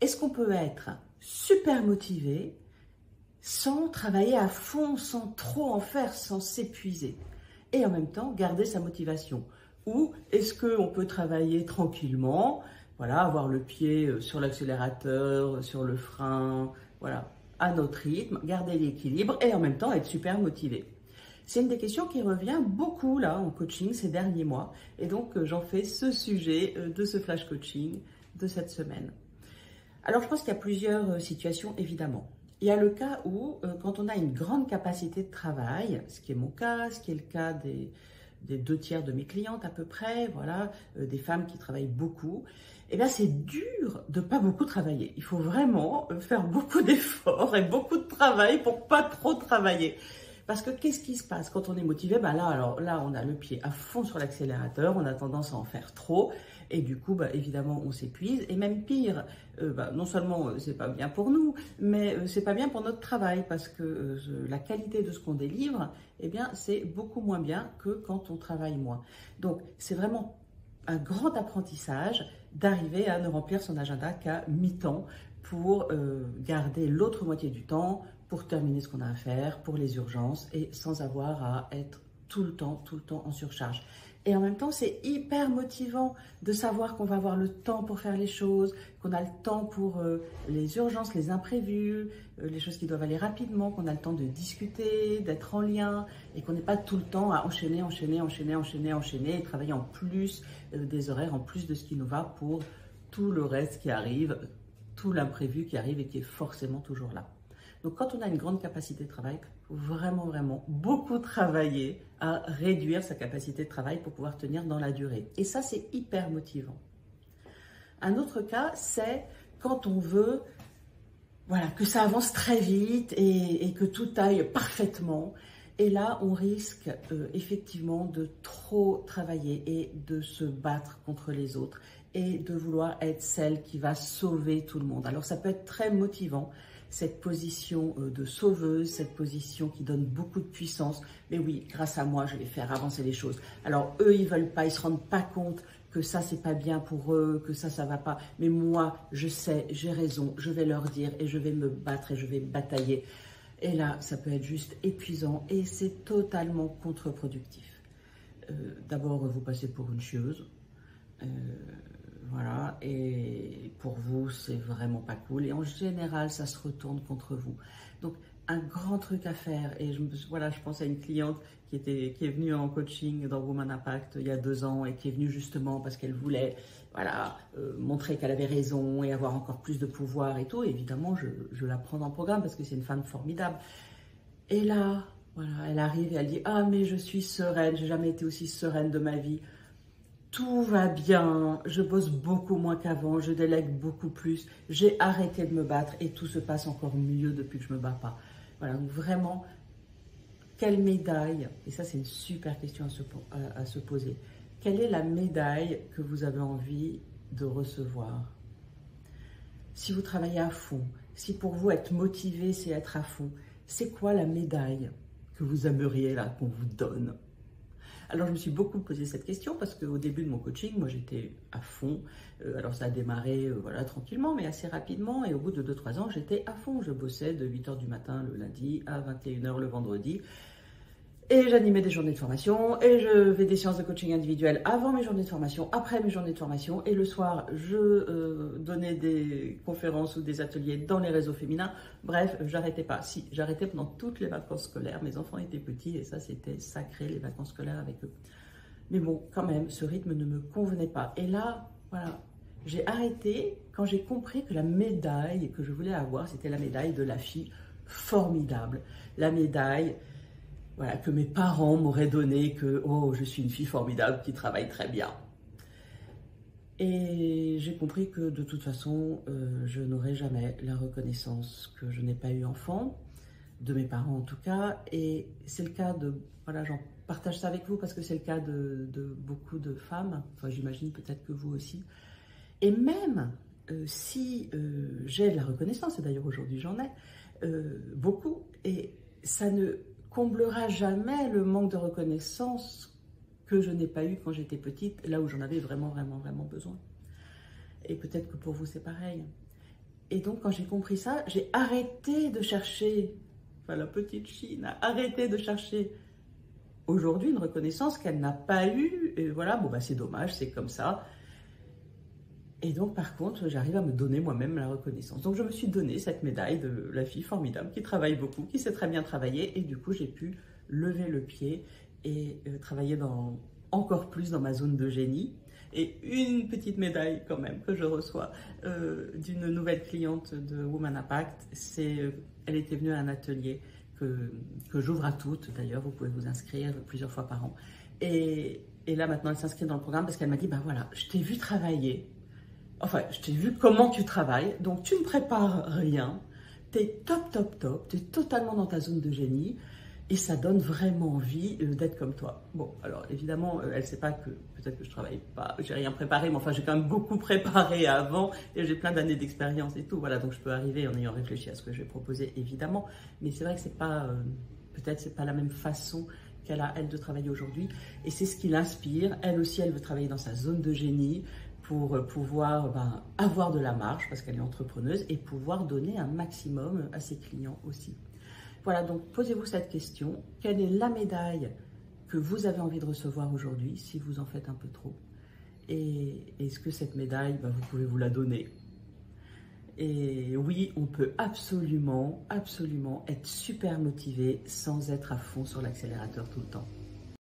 Est-ce qu'on peut être super motivé sans travailler à fond, sans trop en faire, sans s'épuiser, et en même temps garder sa motivation? Ou est-ce qu'on peut travailler tranquillement, voilà, avoir le pied sur l'accélérateur, sur le frein, voilà, à notre rythme, garder l'équilibre et en même temps être super motivé? C'est une des questions qui revient beaucoup là en coaching ces derniers mois, et donc j'en fais ce sujet de ce flash coaching de cette semaine. Alors je pense qu'il y a plusieurs situations évidemment. Il y a le cas où, quand on a une grande capacité de travail, ce qui est mon cas, ce qui est le cas des 2/3 de mes clientes à peu près, voilà, des femmes qui travaillent beaucoup, eh bien c'est dur de pas beaucoup travailler. Il faut vraiment faire beaucoup d'efforts et beaucoup de travail pour pas trop travailler. Parce que qu'est-ce qui se passe quand on est motivé? Ben là, alors là, on a le pied à fond sur l'accélérateur, on a tendance à en faire trop, et du coup, bah, évidemment, on s'épuise. Et même pire, non seulement c'est pas bien pour nous, mais c'est pas bien pour notre travail, parce que la qualité de ce qu'on délivre, eh bien, c'est beaucoup moins bien que quand on travaille moins. Donc, c'est vraiment un grand apprentissage d'arriver à ne remplir son agenda qu'à mi-temps pour garder l'autre moitié du temps pour terminer ce qu'on a à faire, pour les urgences et sans avoir à être tout le temps en surcharge. Et en même temps, c'est hyper motivant de savoir qu'on va avoir le temps pour faire les choses, qu'on a le temps pour les urgences, les imprévus, les choses qui doivent aller rapidement, qu'on a le temps de discuter, d'être en lien et qu'on n'est pas tout le temps à enchaîner et travailler en plus des horaires, en plus de ce qui nous va pour tout le reste qui arrive, tout l'imprévu qui arrive et qui est forcément toujours là. Donc quand on a une grande capacité de travail, il faut vraiment beaucoup travailler à réduire sa capacité de travail pour pouvoir tenir dans la durée. Et ça, c'est hyper motivant. Un autre cas, c'est quand on veut, voilà, que ça avance très vite et que tout aille parfaitement. Et là, on risque effectivement de trop travailler et de se battre contre les autres et de vouloir être celle qui va sauver tout le monde. Alors ça peut être très motivant, cette position de sauveuse, cette position qui donne beaucoup de puissance. Mais oui, grâce à moi, je vais faire avancer les choses. Alors eux, ils veulent pas, ils se rendent pas compte que ça, c'est pas bien pour eux, que ça va pas. Mais moi, je sais, j'ai raison, je vais leur dire et je vais me battre et je vais batailler. Et là, ça peut être juste épuisant et c'est totalement contre-productif. D'abord, vous passez pour une chieuse. Voilà, et pour vous, c'est vraiment pas cool. Et en général, ça se retourne contre vous. Donc, un grand truc à faire. Et voilà, je pense à une cliente qui est venue en coaching dans Woman Impact il y a 2 ans et qui est venue justement parce qu'elle voulait, voilà, montrer qu'elle avait raison et avoir encore plus de pouvoir et tout. Et évidemment, je la prends dans le programme parce que c'est une femme formidable. Et là, voilà, elle arrive et elle dit: ah, mais je suis sereine, j'ai jamais été aussi sereine de ma vie. Tout va bien, je bosse beaucoup moins qu'avant, je délègue beaucoup plus, j'ai arrêté de me battre et tout se passe encore mieux depuis que je ne me bats pas. Voilà, donc vraiment, quelle médaille, et ça c'est une super question à se poser, quelle est la médaille que vous avez envie de recevoir? Si vous travaillez à fond, si pour vous être motivé c'est être à fond, c'est quoi la médaille que vous aimeriez là qu'on vous donne? Alors, je me suis beaucoup posé cette question parce qu'au début de mon coaching, moi, j'étais à fond. Alors, ça a démarré voilà, tranquillement, mais assez rapidement. Et au bout de 2-3 ans, j'étais à fond. Je bossais de 8h du matin le lundi à 21h le vendredi. Et j'animais des journées de formation. Et je fais des séances de coaching individuelles avant mes journées de formation, après mes journées de formation. Et le soir, je donnais des conférences ou des ateliers dans les réseaux féminins. Bref, j'arrêtais pas. Si, j'arrêtais pendant toutes les vacances scolaires. Mes enfants étaient petits et ça, c'était sacré, les vacances scolaires avec eux. Mais bon, quand même, ce rythme ne me convenait pas. Et là, voilà, j'ai arrêté quand j'ai compris que la médaille que je voulais avoir, c'était la médaille de la fille formidable. La médaille, voilà, que mes parents m'auraient donné, que oh, je suis une fille formidable qui travaille très bien. Et j'ai compris que de toute façon, je n'aurai jamais la reconnaissance que je n'ai pas eu enfant, de mes parents en tout cas. Et c'est le cas de, voilà, j'en partage ça avec vous parce que c'est le cas de beaucoup de femmes. Enfin, j'imagine peut-être que vous aussi. Et même si j'ai de la reconnaissance, et d'ailleurs aujourd'hui j'en ai beaucoup, et ça ne comblera jamais le manque de reconnaissance que je n'ai pas eu quand j'étais petite, là où j'en avais vraiment besoin. Et peut-être que pour vous c'est pareil. Et donc, quand j'ai compris ça, j'ai arrêté de chercher, enfin la petite Chine a arrêté de chercher aujourd'hui une reconnaissance qu'elle n'a pas eue. Et voilà, bon, bah, c'est dommage, c'est comme ça. Et donc, par contre, j'arrive à me donner moi-même la reconnaissance. Donc, je me suis donné cette médaille de la fille formidable qui travaille beaucoup, qui sait très bien travailler. Et du coup, j'ai pu lever le pied et travailler encore plus dans ma zone de génie. Et une petite médaille quand même que je reçois d'une nouvelle cliente de Woman Impact, elle était venue à un atelier que j'ouvre à toutes. D'ailleurs, vous pouvez vous inscrire plusieurs fois par an. Et là, maintenant, elle s'inscrit dans le programme parce qu'elle m'a dit, ben voilà, je t'ai vu travailler. Enfin, je t'ai vu comment tu travailles, donc tu ne prépares rien, tu es top, top, top, tu es totalement dans ta zone de génie et ça donne vraiment envie d'être comme toi. Bon, alors évidemment, elle ne sait pas que peut-être que je ne travaille pas, j'ai rien préparé, mais enfin j'ai quand même beaucoup préparé avant et j'ai plein d'années d'expérience et tout. Voilà, donc je peux arriver en ayant réfléchi à ce que je vais proposer, évidemment, mais c'est vrai que c'est pas, peut-être c'est pas la même façon qu'elle a, elle, de travailler aujourd'hui et c'est ce qui l'inspire. Elle aussi, elle veut travailler dans sa zone de génie, pour pouvoir avoir de la marge parce qu'elle est entrepreneuse et pouvoir donner un maximum à ses clients aussi. Voilà, donc posez-vous cette question. Quelle est la médaille que vous avez envie de recevoir aujourd'hui si vous en faites un peu trop? Et est-ce que cette médaille, vous pouvez vous la donner? Et oui, on peut absolument, absolument être super motivé sans être à fond sur l'accélérateur tout le temps.